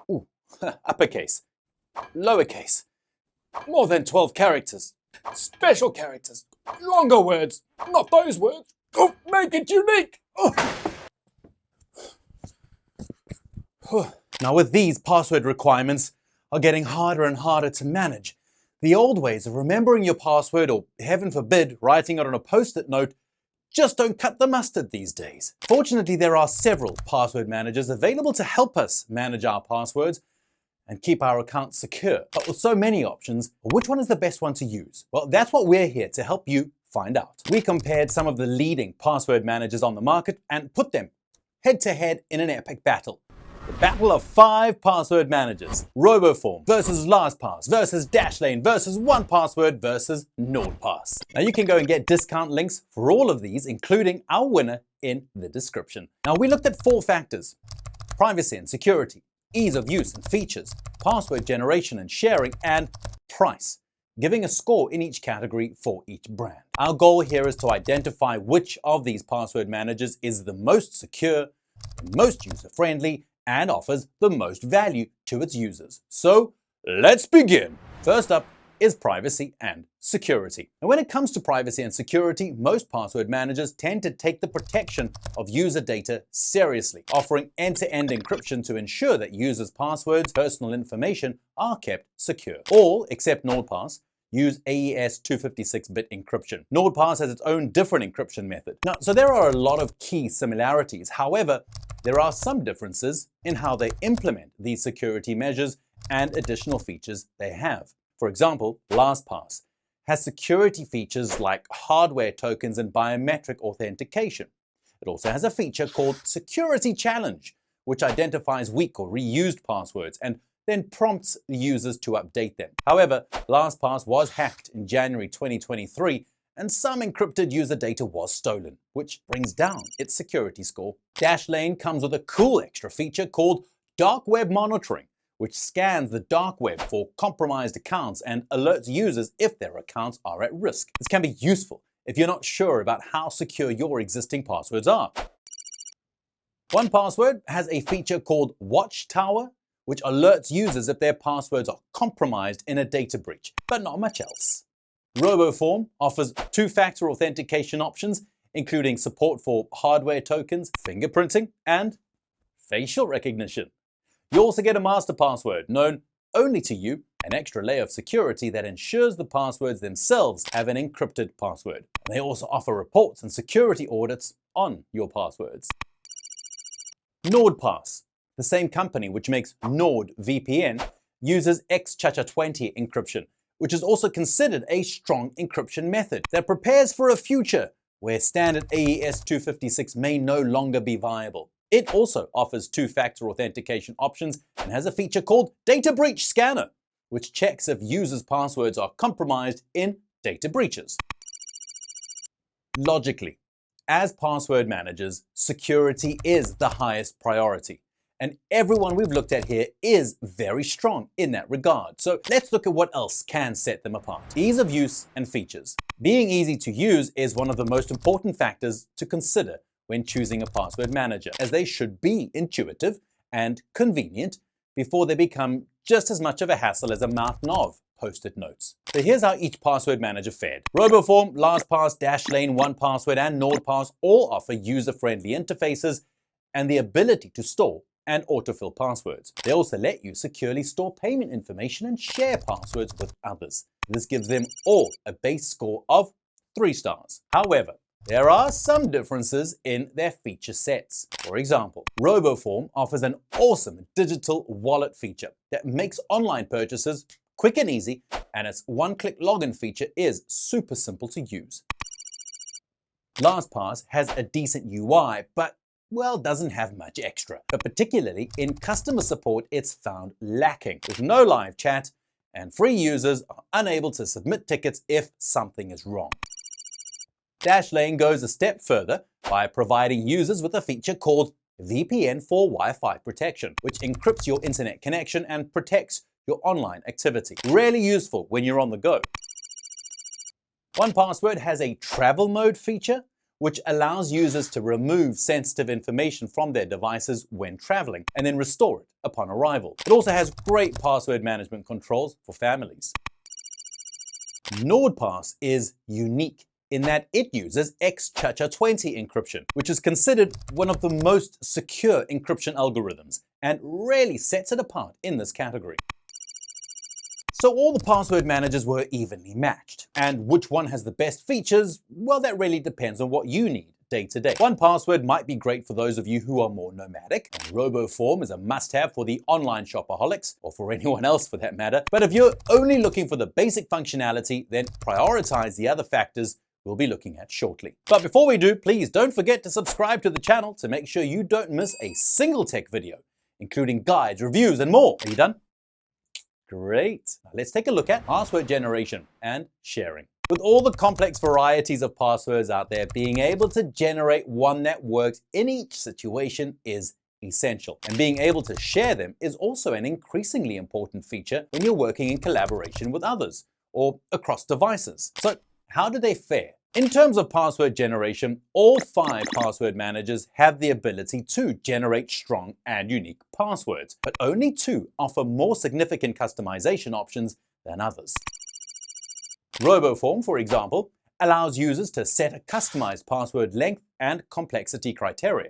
Ooh, uppercase, lowercase, more than 12 characters, special characters, longer words, not those words. Oh, make it unique. Oh. Now with these, password requirements are getting harder and harder to manage. The old ways of remembering your password, or heaven forbid, writing it on a post-it note, just don't cut the mustard these days. Fortunately, there are several password managers available to help us manage our passwords and keep our accounts secure. But with so many options, which one is the best one to use? Well, that's what we're here to help you find out. We compared some of the leading password managers on the market and put them head to head in an epic battle. The battle of 5 password managers. Roboform versus Lastpass versus Dashlane versus 1Password versus NordPass. Now you can go and get discount links for all of these, including our winner, in the description. Now we looked at 4 factors: privacy and security, ease of use and features, password generation and sharing, and price, giving a score in each category for each brand. Our goal here is to identify which of these password managers is the most secure, the most user-friendly, and offers the most value to its users. So let's begin. First up is privacy and security. And when it comes to privacy and security, most password managers tend to take the protection of user data seriously, offering end-to-end encryption to ensure that users' passwords, personal information are kept secure. All, except NordPass, use AES 256-bit encryption. NordPass has its own different encryption method. Now, so there are a lot of key similarities. However, there are some differences in how they implement these security measures and additional features they have. For example, Lastpass has security features like hardware tokens and biometric authentication. It also has a feature called Security Challenge, which identifies weak or reused passwords and then prompts the users to update them. However, Lastpass was hacked in January 2023, and some encrypted user data was stolen, which brings down its security score. Dashlane comes with a cool extra feature called Dark Web Monitoring, which scans the dark web for compromised accounts and alerts users if their accounts are at risk. This can be useful if you're not sure about how secure your existing passwords are. 1Password has a feature called Watchtower, which alerts users if their passwords are compromised in a data breach, but not much else. Roboform offers 2-factor authentication options, including support for hardware tokens, fingerprinting, and facial recognition. You also get a master password, known only to you, an extra layer of security that ensures the passwords themselves have an encrypted password. And they also offer reports and security audits on your passwords. NordPass, the same company which makes NordVPN, uses XChacha20 encryption, which is also considered a strong encryption method that prepares for a future where standard AES 256 may no longer be viable. It also offers 2-factor authentication options and has a feature called Data Breach Scanner, which checks if users' passwords are compromised in data breaches. Logically, as password managers, security is the highest priority. And everyone we've looked at here is very strong in that regard. So let's look at what else can set them apart. Ease of use and features. Being easy to use is one of the most important factors to consider when choosing a password manager, as they should be intuitive and convenient before they become just as much of a hassle as a mountain of post-it notes. So here's how each password manager fared. Roboform, Lastpass, Dashlane, 1Password, and NordPass all offer user-friendly interfaces and the ability to store and autofill passwords. They also let you securely store payment information and share passwords with others. This gives them all a base score of 3 stars. However, there are some differences in their feature sets. For example, Roboform offers an awesome digital wallet feature that makes online purchases quick and easy, and its one-click login feature is super simple to use. Lastpass has a decent UI, but well, doesn't have much extra. But particularly in customer support, it's found lacking, with no live chat, and free users are unable to submit tickets if something is wrong. Dashlane goes a step further by providing users with a feature called VPN for Wi-Fi protection, which encrypts your internet connection and protects your online activity. Really useful when you're on the go. 1Password has a travel mode feature, which allows users to remove sensitive information from their devices when traveling and then restore it upon arrival. It also has great password management controls for families. NordPass is unique in that it uses XCHA20 encryption, which is considered one of the most secure encryption algorithms and really sets it apart in this category. So all the password managers were evenly matched. And which one has the best features? Well, that really depends on what you need day to day. 1Password might be great for those of you who are more nomadic, and Roboform is a must-have for the online shopaholics, or for anyone else for that matter. But if you're only looking for the basic functionality, then prioritize the other factors we'll be looking at shortly. But before we do, please don't forget to subscribe to the channel to make sure you don't miss a single tech video, including guides, reviews, and more. Are you done? Great. Now let's take a look at password generation and sharing. With all the complex varieties of passwords out there, being able to generate one that works in each situation is essential. And being able to share them is also an increasingly important feature when you're working in collaboration with others or across devices. So how do they fare? In terms of password generation, all 5 password managers have the ability to generate strong and unique passwords, but only 2 offer more significant customization options than others. Roboform, for example, allows users to set a customized password length and complexity criteria,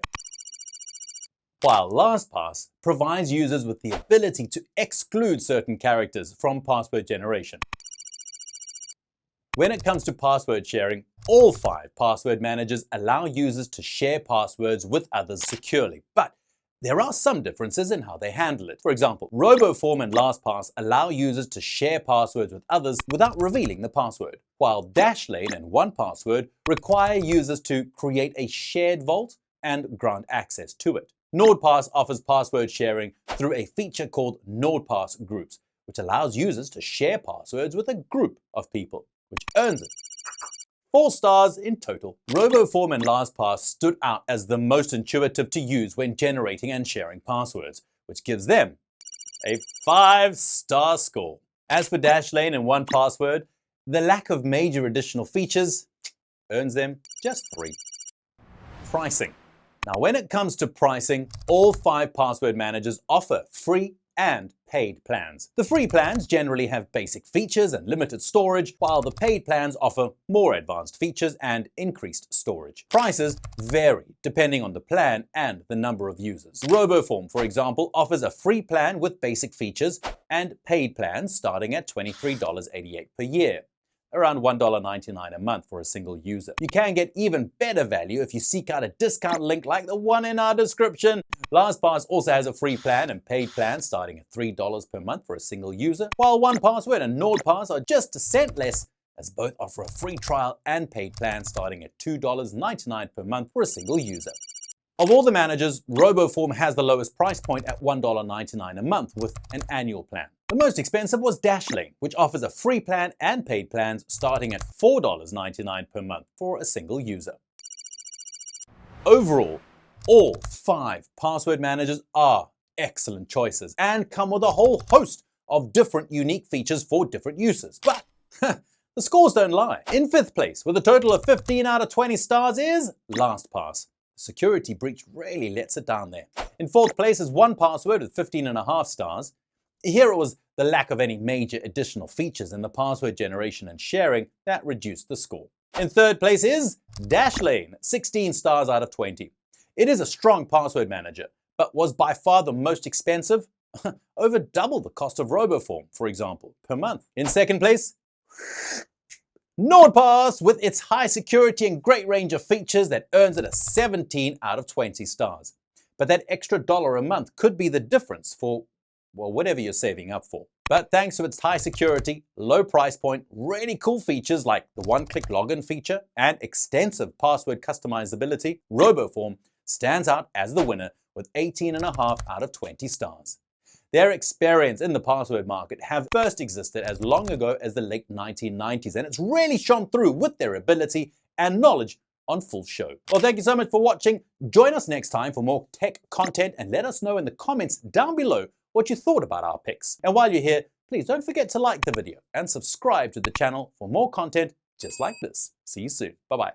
while Lastpass provides users with the ability to exclude certain characters from password generation. When it comes to password sharing, all 5 password managers allow users to share passwords with others securely, but there are some differences in how they handle it. For example, Roboform and Lastpass allow users to share passwords with others without revealing the password, while Dashlane and 1Password require users to create a shared vault and grant access to it. NordPass offers password sharing through a feature called NordPass Groups, which allows users to share passwords with a group of people, which earns it 4 stars in total. Roboform and Lastpass stood out as the most intuitive to use when generating and sharing passwords, which gives them a 5-star score. As for Dashlane and 1Password, the lack of major additional features earns them just 3. Pricing. Now, when it comes to pricing, all 5 password managers offer free and paid plans. The free plans generally have basic features and limited storage, while the paid plans offer more advanced features and increased storage. Prices vary depending on the plan and the number of users. Roboform, for example, offers a free plan with basic features and paid plans starting at $23.88 per year, around $1.99 a month for a single user. You can get even better value if you seek out a discount link like the one in our description. Lastpass also has a free plan and paid plan starting at $3 per month for a single user, while 1Password and NordPass are just a cent less, as both offer a free trial and paid plan starting at $2.99 per month for a single user. Of all the managers, Roboform has the lowest price point at $1.99 a month with an annual plan. The most expensive was Dashlane, which offers a free plan and paid plans starting at $4.99 per month for a single user. Overall, all 5 password managers are excellent choices and come with a whole host of different unique features for different uses. But the scores don't lie. In 5th place, with a total of 15 out of 20 stars, is Lastpass. The security breach really lets it down there. In 4th place is 1Password with 15.5 stars. Here it was the lack of any major additional features in the password generation and sharing that reduced the score. In 3rd place is Dashlane, 16 stars out of 20. It is a strong password manager, but was by far the most expensive, over double the cost of Roboform, for example, per month. In 2nd place, NordPass, with its high security and great range of features that earns it a 17 out of 20 stars. But that extra $1 a month could be the difference for, well, whatever you're saving up for. But thanks to its high security, low price point, really cool features like the one-click login feature and extensive password customizability, Roboform stands out as the winner with 18.5 out of 20 stars. Their experience in the password market have first existed as long ago as the late 1990s, and it's really shone through with their ability and knowledge on full show. Well, thank you so much for watching. Join us next time for more tech content and let us know in the comments down below what you thought about our picks. And while you're here, please don't forget to like the video and subscribe to the channel for more content just like this. See you soon. Bye-bye.